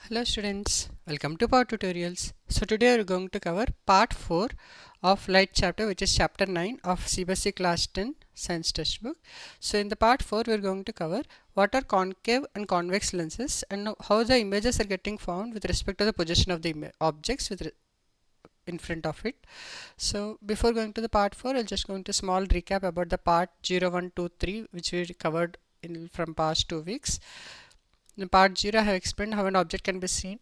Hello students, welcome to Power Tutorials. So today we are going to cover part 4 of Light chapter, which is chapter 9 of CBSE class 10 science textbook. So in the part 4 we are going to cover what are concave and convex lenses and how the images are getting formed with respect to the position of the objects in front of it. So before going to the part 4, I'll just go into small recap about the part 0, 1, 2, 3 which we covered from past 2 weeks. In part 0 I have explained how an object can be seen,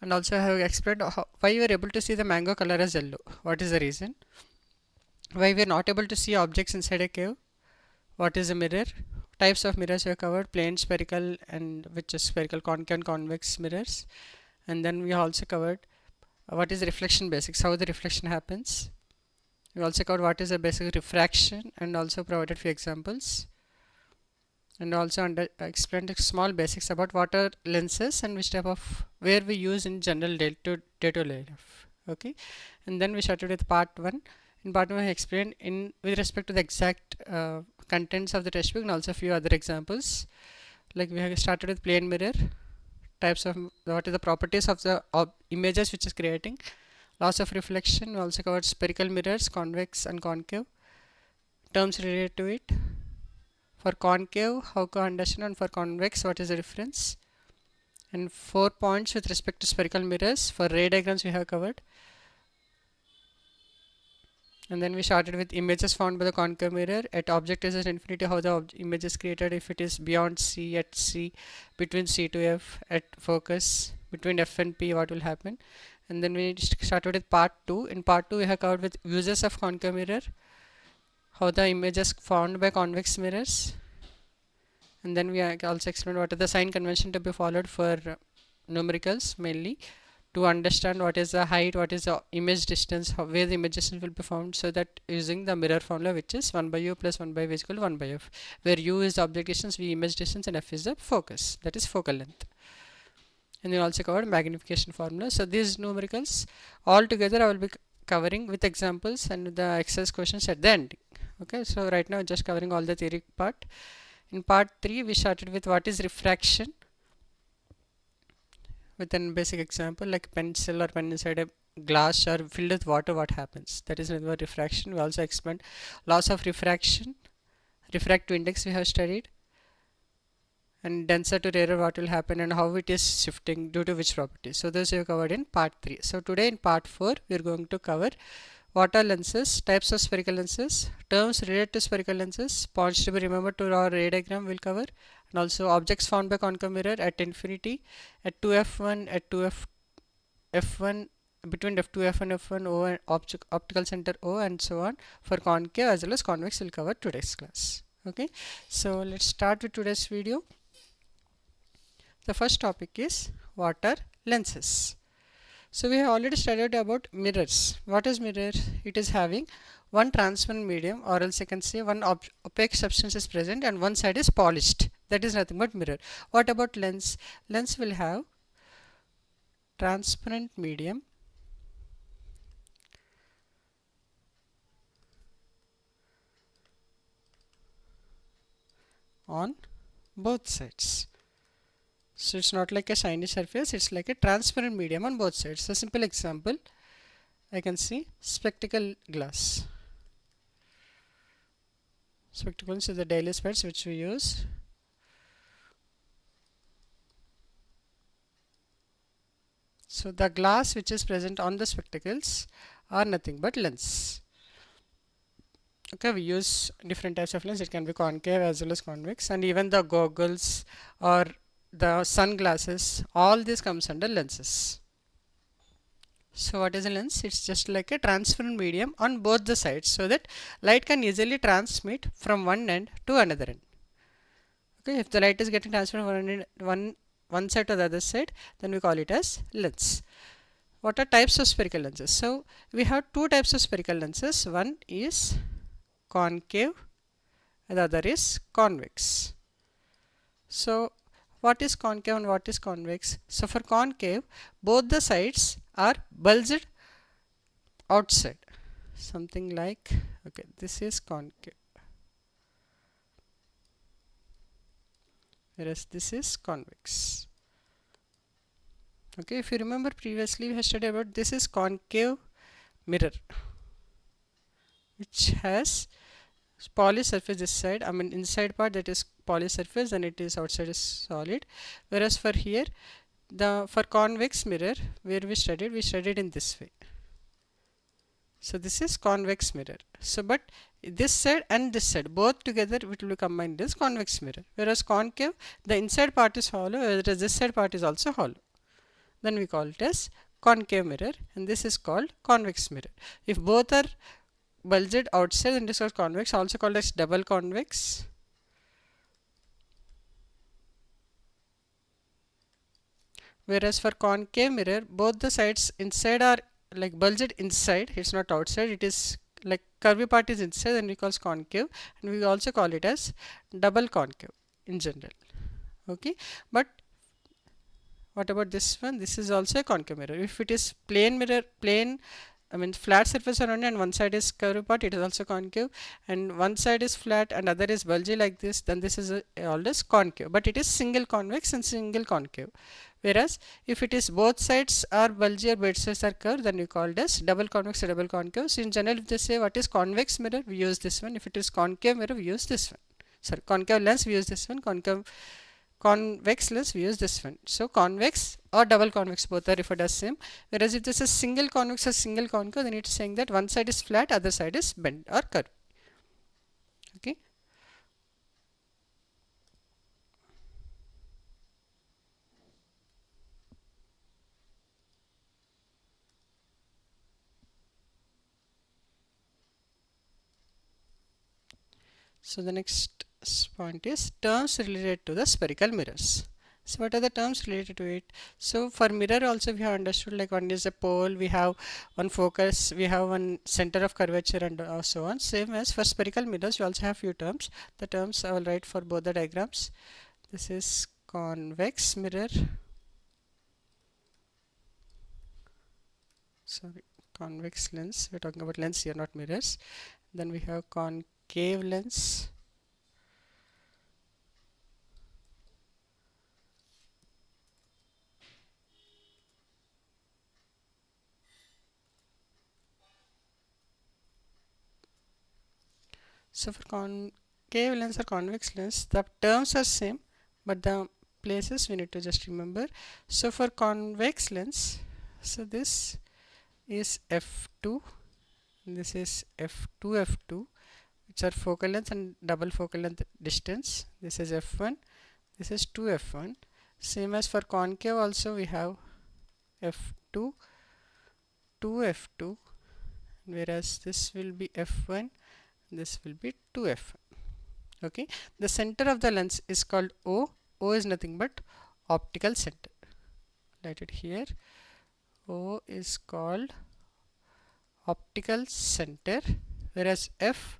and also I have explained why we are able to see the mango color as yellow. What is the reason? Why we are not able to see objects inside a cave? What is a mirror? Types of mirrors we have covered: plane, spherical, and which is spherical, concave and convex mirrors. And then we also covered what is reflection basics, how the reflection happens. We also covered what is the basic refraction and also provided few examples. And also explained small basics about what are lenses and which type of where we use in general day-to-day life. Okay, and then we started with part 1. In part 1 I explained in with respect to the exact contents of the textbook and also a few other examples. Like we have started with plane mirror, types of what are the properties of the images which is creating, loss of reflection. We also covered spherical mirrors, convex and concave, terms related to it. For concave, how to understand, and for convex, what is the difference? And 4 points with respect to spherical mirrors. For ray diagrams, we have covered. And then we started with images found by the concave mirror. At object is at infinity, how the image is created. If it is beyond C, at C, between C to F, at focus, between F and P, what will happen? And then we started with part 2. In part 2, we have covered with uses of concave mirror, how the image is found by convex mirrors. And then we also explained what are the sign convention to be followed for numericals, mainly to understand what is the height, what is the image distance, where the image distance will be found, so that using the mirror formula, which is 1 by u plus 1 by v is equal to 1 by f, where u is the object distance, v image distance, and f is the focus, that is focal length. And we also covered magnification formula. So these numericals all together I will be covering with examples and the exercise questions at the end. Okay, so right now just covering all the theory part. In part 3 we started with what is refraction with a basic example like pencil or pen inside a glass or filled with water, what happens, that is another refraction. We also explained loss of refraction, refractive index we have studied, and denser to rarer what will happen and how it is shifting due to which property. So those we have covered in part 3. So today in part 4 we are going to cover what are lenses, types of spherical lenses, terms related to spherical lenses, points to be remembered to our ray diagram will cover, and also objects found by concave mirror at infinity, at 2f1, at 2f1, between f2, f1, f1, o, and optical center o, and so on. For concave as well as convex will cover today's class. Okay, so let's start with today's video. The first topic is what are lenses. So we have already studied about mirrors. What is mirror? It is having one transparent medium, or else you can say one opaque substance is present and one side is polished. That is nothing but mirror. What about lens? Lens will have transparent medium on both sides. So it's not like a shiny surface, it's like a transparent medium on both sides. So simple example, I can see spectacle glass. Spectacles is the daily specs which we use. So the glass which is present on the spectacles are nothing but lens. Okay, we use different types of lens. It can be concave as well as convex, and even the goggles or the sunglasses, all this comes under lenses. So what is a lens? It's just like a transparent medium on both the sides, so that light can easily transmit from one end to another end. Okay, if the light is getting transferred from one side to the other side, then we call it as lens. What are types of spherical lenses? So we have two types of spherical lenses. One is concave and the other is convex. So what is concave and what is convex? So for concave, both the sides are bulged outside, something like, okay, this is concave, whereas this is convex. Okay, if you remember previously we have studied about this is concave mirror, which has poly surface this side, I mean inside part that is poly surface and it is outside is solid, whereas for here for convex mirror where we studied in this way. So this is convex mirror. So but this side and this side both together it will be combined as convex mirror, whereas concave the inside part is hollow whereas this side part is also hollow, then we call it as concave mirror, and this is called convex mirror. If both are bulged outside, then this is convex, also called as double convex. Whereas for concave mirror both the sides inside are like bulged inside, it's not outside, it is like curvy part is inside, and we call it concave, and we also call it as double concave in general. Okay, but what about this one? This is also a concave mirror. If it is plane mirror, plane, I mean flat surface around it and one side is curved part, it is also concave, and one side is flat and other is bulgy like this, then this is always concave, but it is single convex and single concave. Whereas if it is both sides are bulgy or both sides are curved, then we call it as double convex or double concave. So in general, if they say what is convex mirror, we use this one. If it is concave mirror, we use this one. Sorry, concave lens, we use this one. Convex lens, we use this one. So convex or double convex both are referred as same, whereas if this is single convex or single concave, then it is saying that one side is flat, other side is bent or curved. Okay, so the next point is terms related to the spherical mirrors. So what are the terms related to it? So for mirror also we have understood, like one is a pole, we have one focus, we have one center of curvature, and so on. Same as for spherical mirrors we also have few terms. The terms I will write for both the diagrams. This is convex mirror, sorry, convex lens, we're talking about lens here, not mirrors. Then we have concave lens, so for concave lens or convex lens, the terms are same, but the places we need to just remember. So for convex lens, so this is f2, and this is f2, which are focal length and double focal length distance. This is f1, this is 2f1. Same as for concave also we have f2, 2f2, whereas this will be f1, this will be 2f1. Okay, the center of the lens is called O. O is nothing but optical center. Write it here. O is called optical center, whereas F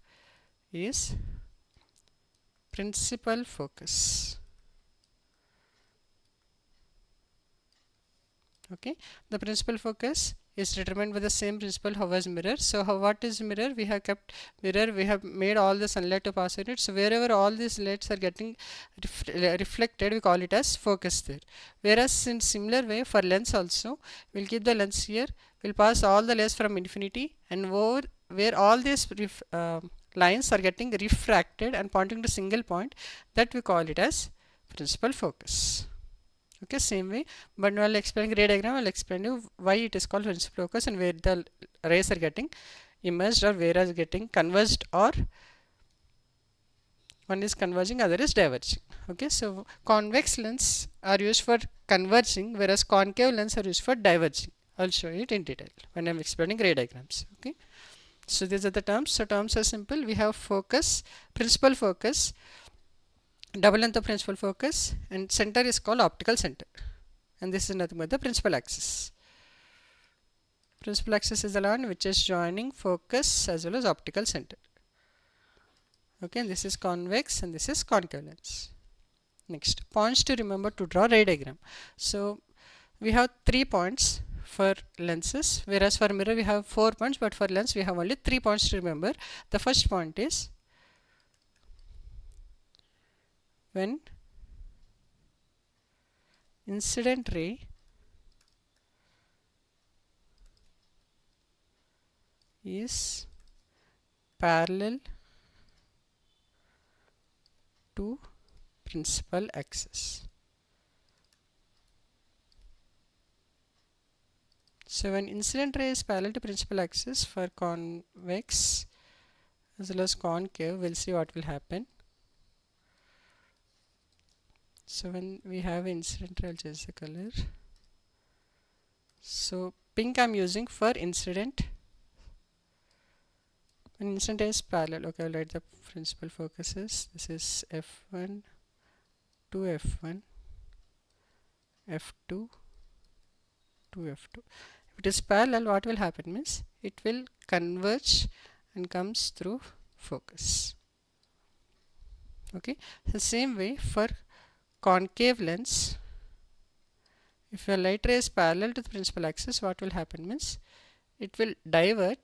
is principal focus. Okay, the principal focus is determined by the same principle how as mirror. So what is mirror? We have kept mirror, we have made all the sunlight to pass in it, so wherever all these lights are getting reflected, we call it as focus there. Whereas in similar way for lens also, we'll keep the lens here, we'll pass all the layers from infinity, and over where all these lines are getting refracted and pointing to single point, that we call it as principal focus. Okay, same way, but while explaining ray diagram, I'll explain you why it is called principal focus and where the rays are getting immersed or where is getting converged, or one is converging, other is diverging. Okay, so convex lens are used for converging, whereas concave lens are used for diverging. I'll show it in detail when I'm explaining ray diagrams. Okay, so these are the terms. So terms are simple. We have focus, principal focus, double length of principal focus, and center is called optical center, and this is nothing but the principal axis. Principal axis is the line which is joining focus as well as optical center. Okay, and this is convex and this is concave lens. Next, points to remember to draw ray diagram. So we have 3 points for lenses, whereas for mirror we have 4 points, but for lens we have only 3 points to remember. The first point is when incident ray is parallel to principal axis. So when incident ray is parallel to principal axis for convex as well as concave, we'll see what will happen. So when we have incident ray, I'll change the color. So pink I'm using for incident. When incident is parallel, okay, I'll write the principal focuses. This is F1 to F1, F2 to F2. If it is parallel, what will happen means it will converge and comes through focus. Okay, the same way for concave lens, if your light ray is parallel to the principal axis, what will happen means it will divert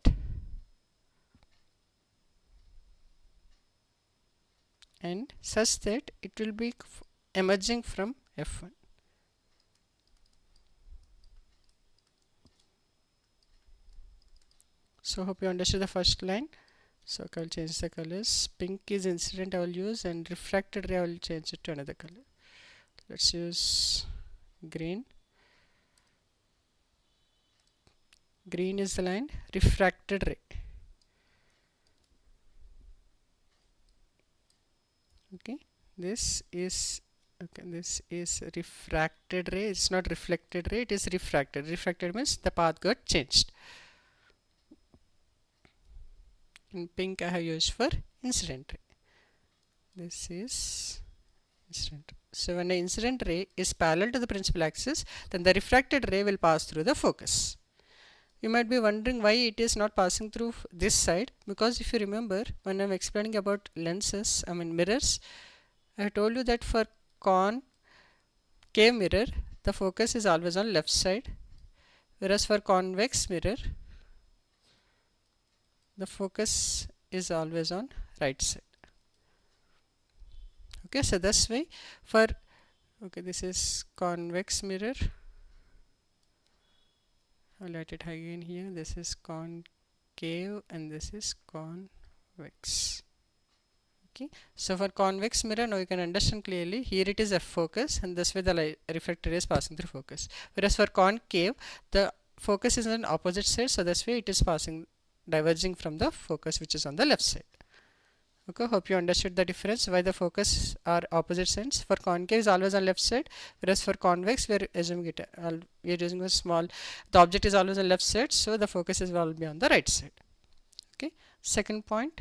and such that it will be emerging from F1. So hope you understood the first line. So I will change the colors. Pink is incident I will use, and refracted ray I will change it to another color. Let's use green. Green is the line refracted ray. Okay, this is refracted ray. It's not reflected ray, it is refracted. Refracted means the path got changed. In pink I have used for incident ray. This is incident. So when the incident ray is parallel to the principal axis, then the refracted ray will pass through the focus. You might be wondering why it is not passing through this side, because if you remember when I'm explaining about lenses, mirrors, I told you that for concave mirror the focus is always on left side, whereas for convex mirror the focus is always on right side. Okay, so this way for this is convex mirror. I'll write it again here. This is concave and this is convex. Okay, so for convex mirror now you can understand clearly, here it is F focus and this way the reflector is passing through focus, whereas for concave the focus is on opposite side, so this way it is passing diverging from the focus which is on the left side. Okay, hope you understood the difference why the focus are opposite sides. For concave is always on left side, whereas for convex we are assuming it we are using a small, the object is always on left side, so the focus is will be on the right side. Okay, second point,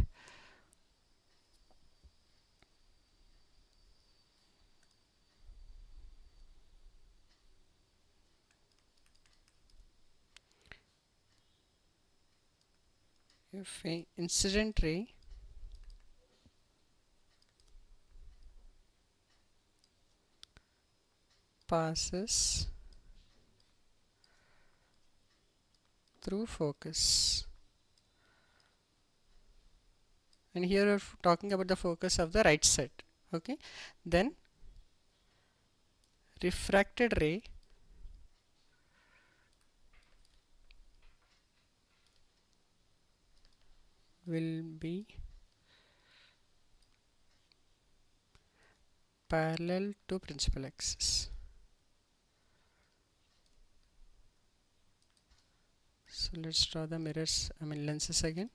if a incident ray passes through focus, and here we are talking about the focus of the right side, okay, then refracted ray will be parallel to principal axis. So let's draw the mirrors, lenses again.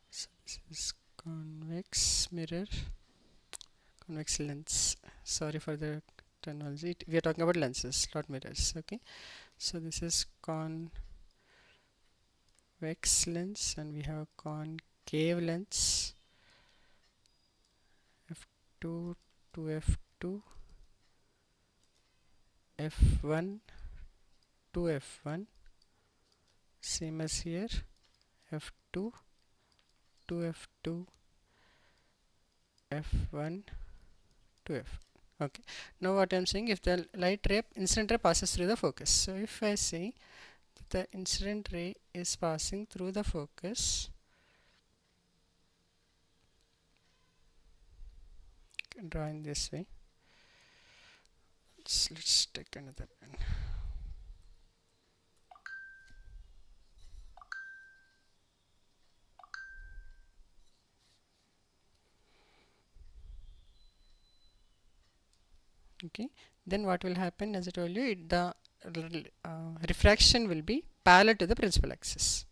So this is convex mirror, convex lens. Sorry for the terminology. We are talking about lenses, not mirrors. Okay. So this is convex lens, and we have concave lens. F2 to F2, F1 to F1. Same as here, F2 to F2, F1 to F. Okay, now what I am saying, if the light ray incident ray passes through the focus, so if I say that the incident ray is passing through the focus, I can draw in this way. Let's take another one. Okay, then what will happen, as I told you, the refraction will be parallel to the principal axis.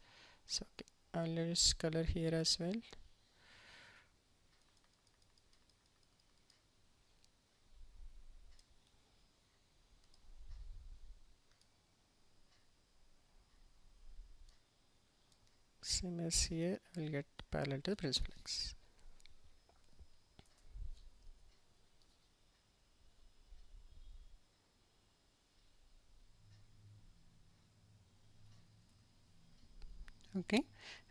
So okay, I'll just color here as well. Same as here, I will get parallel to the principal axis. Okay,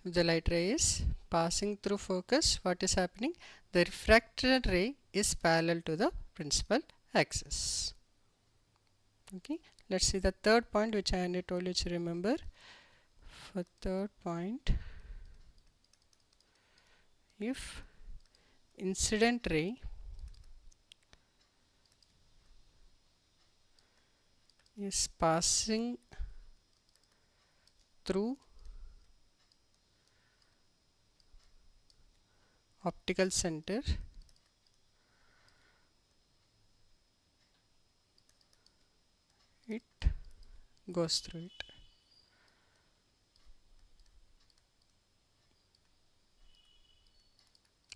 if the light ray is passing through focus, what is happening? The refracted ray is parallel to the principal axis. Okay, let's see the third point which I told you to remember. For third point, if incident ray is passing through optical center, it goes through it.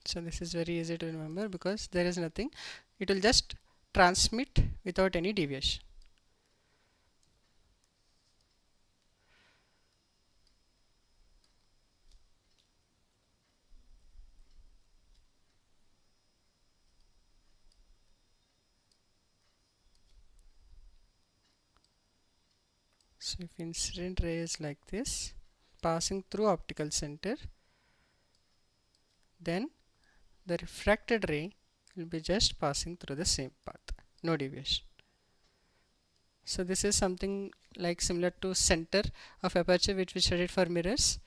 So this is very easy to remember because there is nothing, it will just transmit without any deviation. So if incident ray is like this, passing through optical center, then the refracted ray will be just passing through the same path, no deviation. So this is something like similar to center of aperture which we studied for mirrors.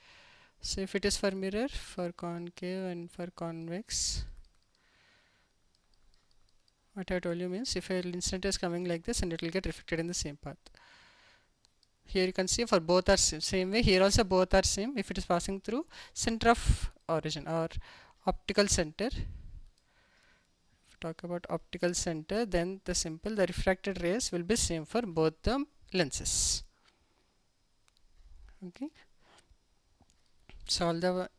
So if it is for mirror, for concave and for convex, what I told you means if an incident is coming like this and it will get reflected in the same path. Here you can see for both are same way, here also both are same. If it is passing through center of origin or optical center, if we talk about optical center, then the refracted rays will be same for both the lenses. Okay, so all the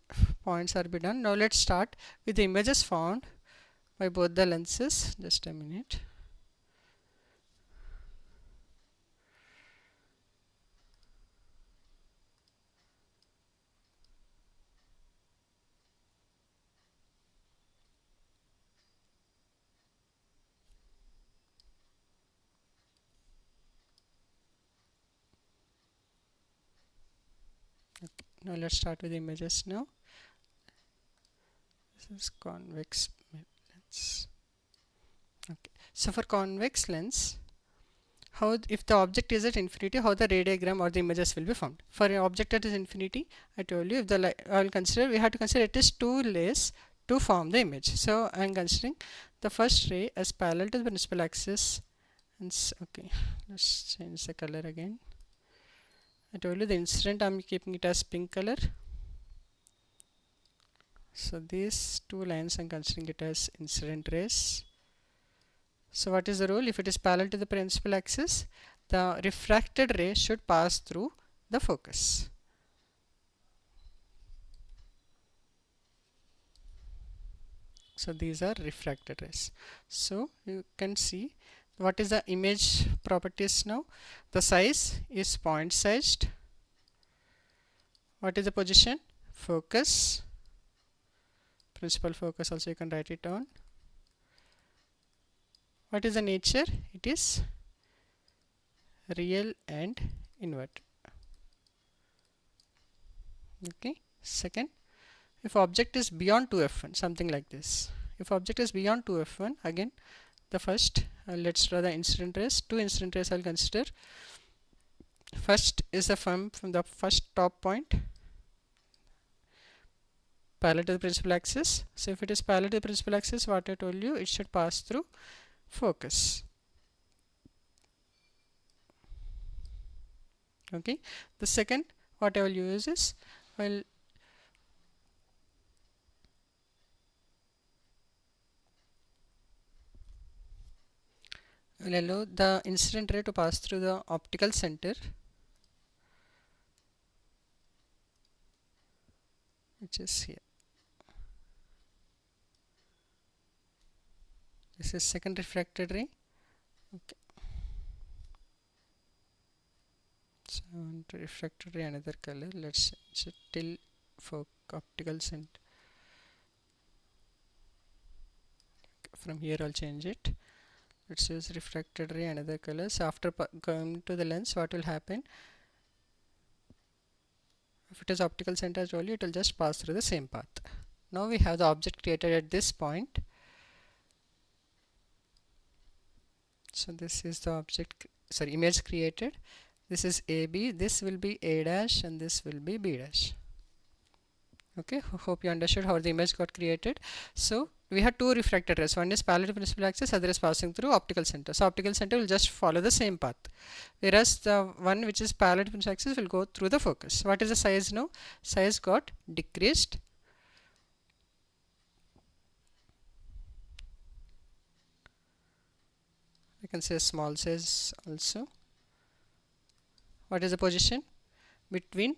points are be done. Now let's start with the images found by both the lenses. Just a minute. Okay, now let's start with the images now. This is convex lens. Okay, so for convex lens, how if the object is at infinity, how the ray diagram or the images will be formed. For an object that is infinity, I told you if the I will consider, we have to consider it is two rays to form the image. So I am considering the first ray as parallel to the principal axis. And okay, let's change the color again. I told you the incident I am keeping it as pink color. So these two lines I am considering it as incident rays. So what is the rule? If it is parallel to the principal axis, the refracted ray should pass through the focus. So these are refracted rays. So you can see what is the image properties now. The size is point sized. What is the position? Focus. Principal focus also you can write it down. What is the nature? It is real and inverted. Okay. Second, if object is beyond 2f1, something like this. If object is beyond 2f1, again the first let's draw the incident rays. Two incident rays I'll consider. First is the from the first top point parallel to the principal axis. So if it is parallel to the principal axis, what I told you, it should pass through focus. Okay. The second what I will use is, well, will allow the incident ray to pass through the optical center, which is here. This is second refracted ray. Okay. So I want to refracted ray another color. Let's change it till for optical center. From here I'll change it. Let's use refracted ray another color. So after going to the lens, what will happen? If it is optical center as value, it will just pass through the same path. Now we have the object created at this point. So this is the object, sorry, image created. This is AB, this will be A dash, and this will be B dash. Okay, hope you understood how the image got created. So we have two refracted rays. One is parallel to principal axis, other is passing through optical center. So optical center will just follow the same path, whereas the one which is parallel to principal axis will go through the focus. What is the size now? Size got decreased. I can say small size also. What is the position between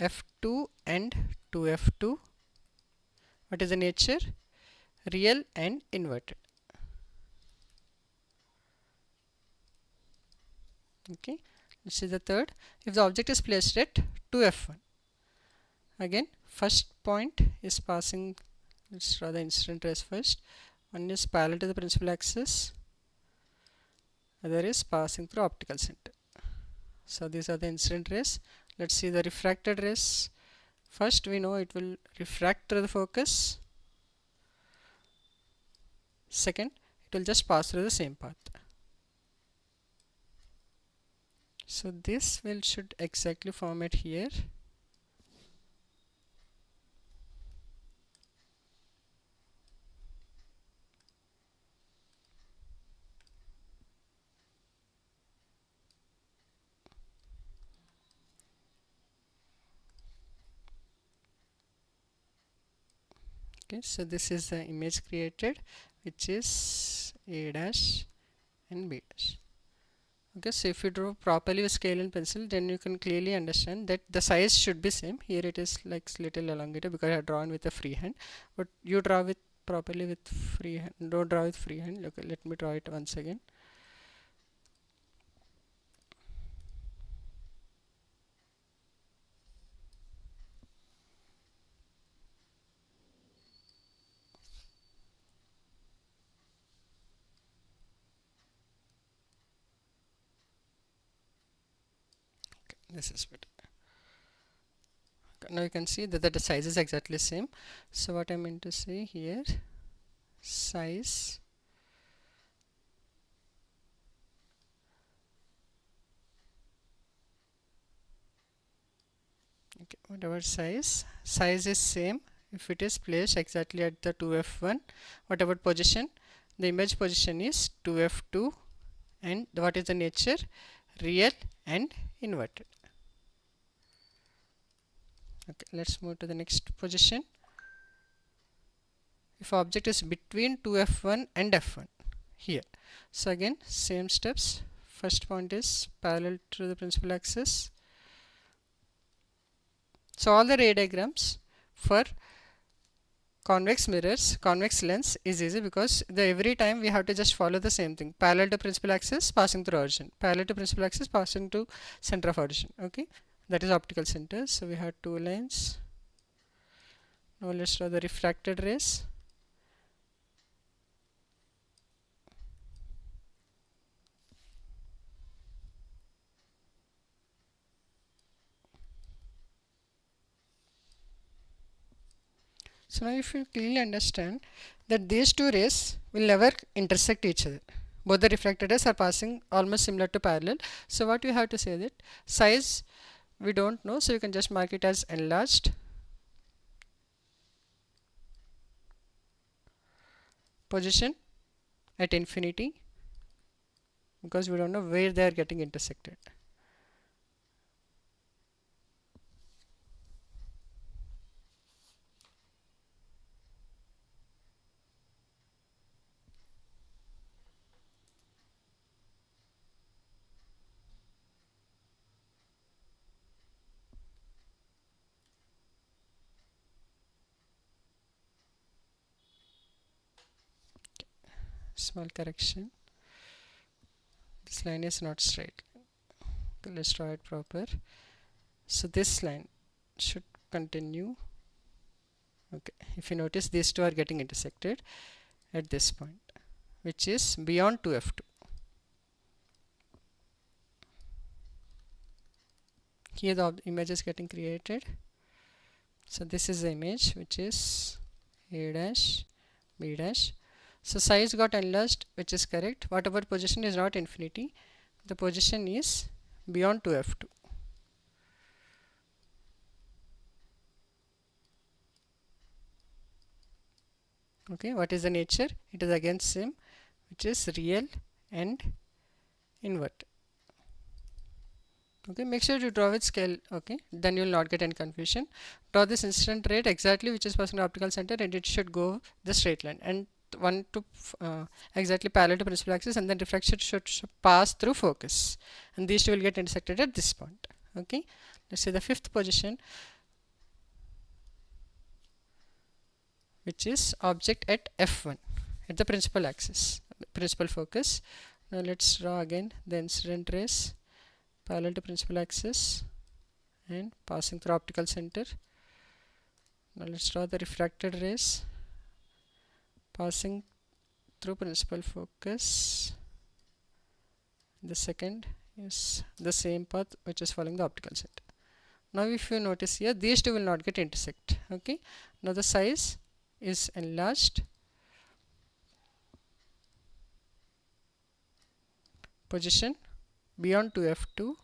f2 and 2f2? What is the nature? Real and inverted. Okay, let's see the third. If the object is placed at 2f1, again first point is passing, let's draw the incident rays first. One is parallel to the principal axis, other is passing through optical center. So these are the incident rays. Let's see the refracted rays. First we know it will refract through the focus. Second, it will just pass through the same path. So this will should exactly format here. Okay, so this is the image created, which is A dash and B dash. Okay, so if you draw properly with scale and pencil, then you can clearly understand that the size should be same. Here it is like little elongated because I have drawn with a free hand, but you draw with properly with free hand. Don't draw with free hand. Okay, let me draw it once again. Okay, this is better. Now you can see that the size is exactly same. So what I meant to say here, size okay, whatever size is same if it is placed exactly at the 2f1. Whatever position, the image position is 2f2, and what is the nature? Real and inverted. Okay, let's move to the next position. If object is between 2f1 and f1 here, so again same steps. First point is parallel to the principal axis. So all the ray diagrams for convex mirrors, convex lens is easy because every time we have to just follow the same thing. Parallel to principal axis passing through origin. Parallel to principal axis passing to center of origin. Okay, that is optical center. So we have two lines. Now let's draw the refracted rays. So now if you clearly understand that these two rays will never intersect each other. Both the refracted rays are passing almost similar to parallel. So what you have to say that size we don't know, so you can just mark it as enlarged. Position at infinity, because we don't know where they are getting intersected. small correction, this line is not straight. Okay, let's draw it proper. So this line should continue. Okay, if you notice, these two are getting intersected at this point, which is beyond 2f2. Here the image is getting created. So this is the image, which is a dash, b dash. So size got enlarged, which is correct. Whatever position is not infinity, the position is beyond 2f2. Okay, what is the nature? It is again same, which is real and invert. Okay, make sure you draw with scale. Okay, then you will not get any confusion. Draw this incident rate exactly which is passing the optical center, and it should go the straight line, and one to exactly parallel to principal axis, and then refraction should pass through focus, and these two will get intersected at this point. Okay, let's say the fifth position, which is object at f1 at the principal axis, principal focus. Now let's draw again the incident rays parallel to principal axis and passing through optical center. Now let's draw the refracted rays passing through principal focus. The second is the same path which is following the optical center. Now if you notice here, these two will not get intersect. Okay, now the size is enlarged, position beyond 2f2,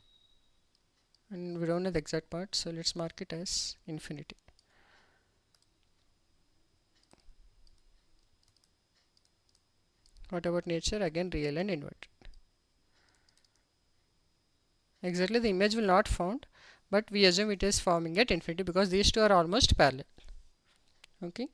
and we don't know the exact part, so let's mark it as infinity. What about nature? Again real and inverted. Exactly the image will not found, but we assume it is forming at infinity because these two are almost parallel. Okay,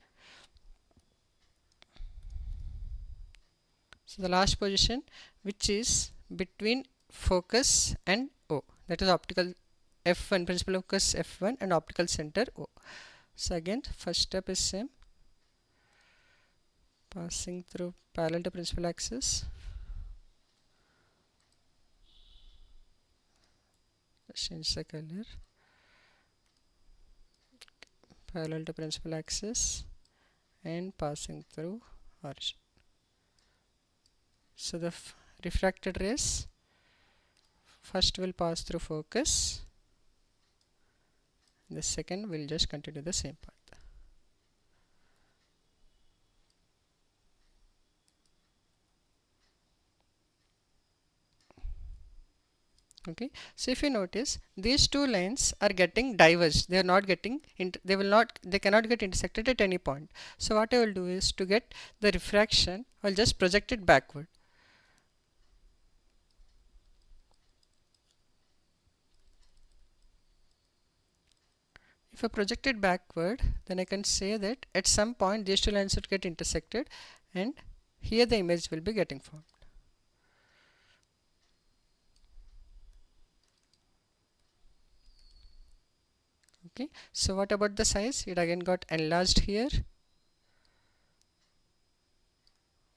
so the last position, which is between focus and O, that is optical f1, principal focus f1 and optical center O. So again first step is same, passing through parallel to principal axis. Let's change the color. Parallel to principal axis and passing through origin. So the refracted rays first will pass through focus, the second will just continue the same path. Okay, so if you notice, these two lines are getting diverged. They are not getting they cannot get intersected at any point. So what I will do is, to get the refraction, I'll just project it backward. If I project it backward, then I can say that at some point these two lines would get intersected, and here the image will be getting formed. Okay, so what about the size? It again got enlarged here.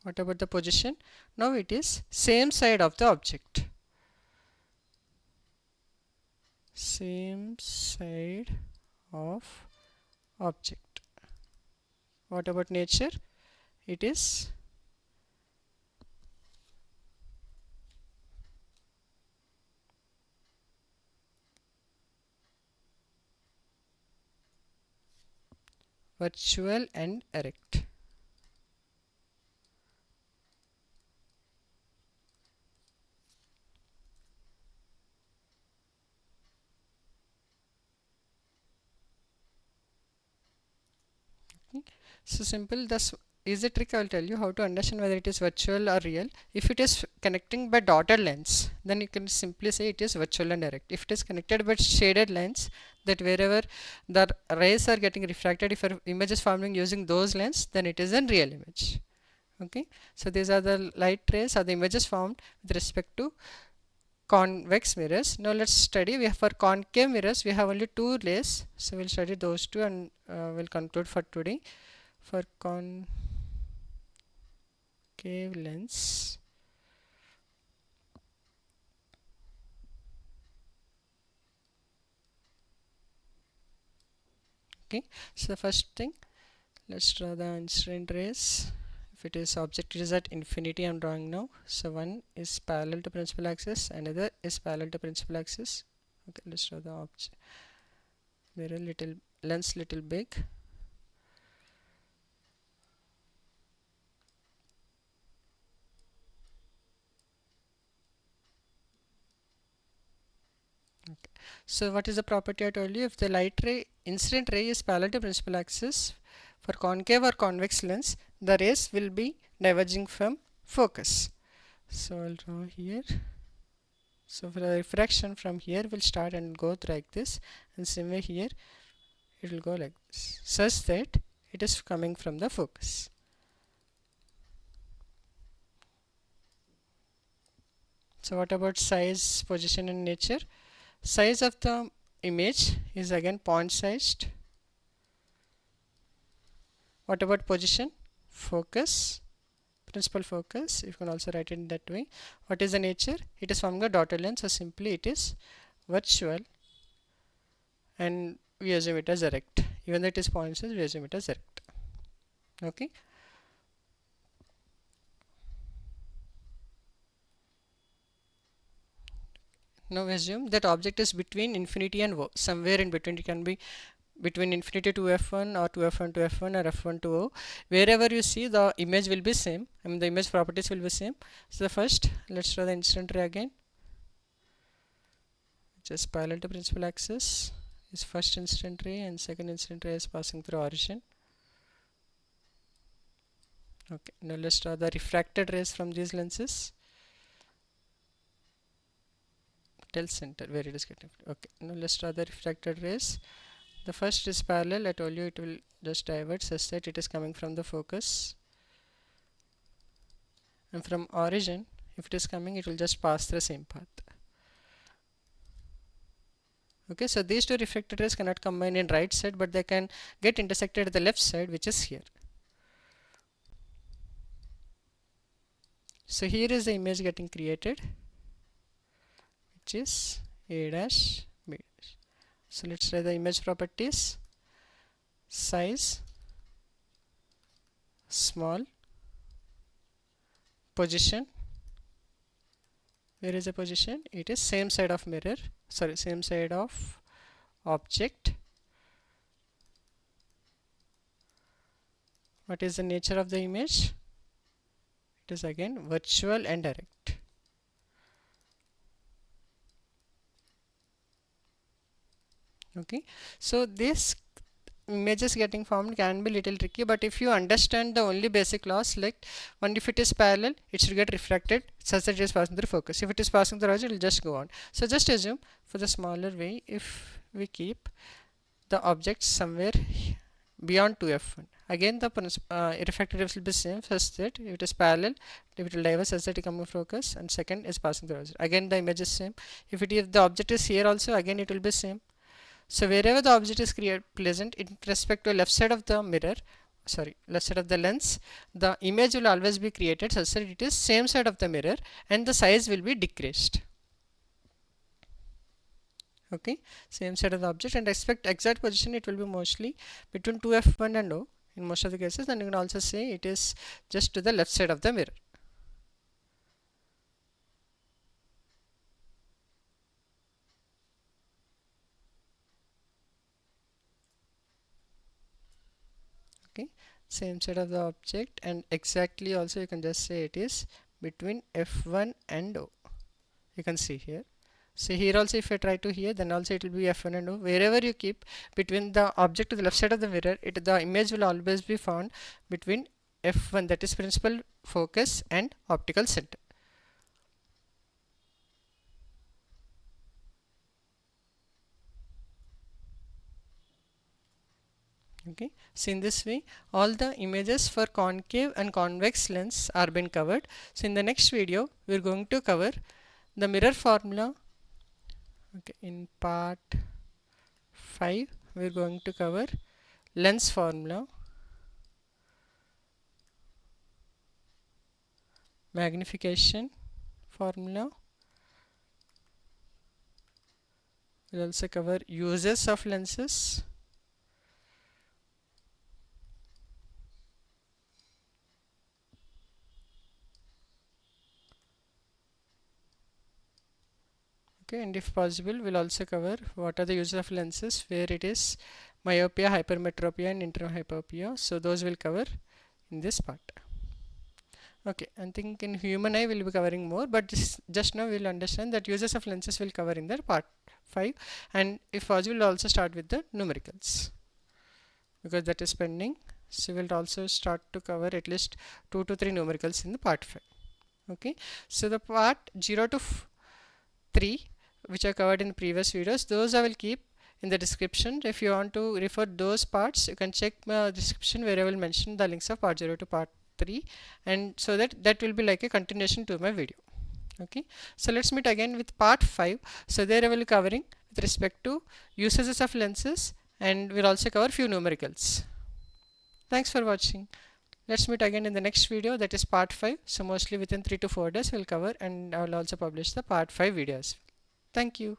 What about the position? Now it is same side of the object. Same side of object. What about nature? It is virtual and erect. Okay. So simple. This is a trick. I will tell you how to understand whether it is virtual or real. If it is connecting by dotted lines, then you can simply say it is virtual and erect. If it is connected by shaded lines, that wherever the rays are getting refracted, if your image is forming using those lines, then it is a real image. Okay, so these are the light rays or the images formed with respect to convex mirrors. Now let's study. We have for concave mirrors, we have only two layers, so we'll study those two, and we'll conclude for today. For concave lens. Okay, so the first thing, let's draw the incident rays. If it is object is at infinity, I'm drawing now. So one is parallel to principal axis, another is parallel to principal axis. Okay, let's draw the object mirror little lens little big. Okay. So what is the property I told you? If the light ray incident ray is parallel to principal axis for concave or convex lens, the rays will be diverging from focus. So I'll draw here. So for the refraction from here will start and go like this, and same way here it will go like this, such that it is coming from the focus. So what about size, position and nature? Size of the image is again point sized. What about position? Focus, principal focus, you can also write it in that way. What is the nature? It is from the dotted line, so simply it is virtual, and we assume it as direct. Even though it is point size, we assume it as direct. Okay. Now we assume that object is between infinity and O. Somewhere in between, it can be between infinity to f1 or to f1 to f1 or f1 to O. Wherever you see, the image will be same. I mean the image properties will be same. So the first, let's draw the incident ray again, which is parallel to principal axis, is first incident ray, and second incident ray is passing through origin. Okay, now let's draw the refracted rays from these lenses. Tell center where it is getting. Okay, now let's draw the refracted rays. The first is parallel. I told you it will just divert such that it is coming from the focus, and from origin, if it is coming, it will just pass the same path. Okay, so these two refracted rays cannot combine in right side, but they can get intersected at the left side, which is here. So here is the image getting created, which is A dash B dash. So let's try the image properties. Size, small, position. Where is the position? It is same side of mirror, sorry, same side of object. What is the nature of the image? It is again virtual and direct. Okay, so this images getting formed can be little tricky, but if you understand the only basic laws, like one, if it is parallel, it should get refracted such that it is passing through focus. If it is passing through origin, it will just go on. So just assume for the smaller way, if we keep the object somewhere beyond 2f1, again the refracted rays will be same, such that if it is parallel, it will diverge such that it comes focus, and second is passing through origin. Again the image is same. If the object is here also, again it will be same. So wherever the object is present in respect to left side of the mirror, sorry, left side of the lens, the image will always be created such that it is same side of the mirror, and the size will be decreased. Okay, same side of the object, and respect exact position, it will be mostly between 2f1 and O in most of the cases, and you can also say it is just to the left side of the mirror. Okay, same side of the object, and exactly also you can just say it is between f1 and O. You can see here. So here also if I try to here, then also it will be f1 and O. Wherever you keep between the object to the left side of the mirror, the image will always be found between f1, that is principal focus, and optical center. Okay, so in this way all the images for concave and convex lens are been covered. So in the next video we are going to cover the mirror formula. Okay, in part 5 we are going to cover lens formula. magnification formula. We'll also cover uses of lenses. Okay, and if possible, we'll also cover what are the uses of lenses where it is myopia, hypermetropia, and interhypopia. So those will cover in this part. Okay, I think in human eye we'll be covering more, but just now we'll understand that uses of lenses will cover in the part 5, and if possible, we'll also start with the numericals because that is pending. So we'll also start to cover at least 2 to 3 numericals in the part 5. Okay, so the part 0 to 3 which are covered in previous videos, those I will keep in the description. If you want to refer those parts, you can check my description where I will mention the links of part 0 to part 3, and so that will be like a continuation to my video. Okay, so let's meet again with part 5. So there I will be covering with respect to usages of lenses, and we'll also cover few numericals. Thanks for watching. Let's meet again in the next video, that is part 5. So mostly within 3 to 4 days we'll cover, and I will also publish the part 5 videos. Thank you.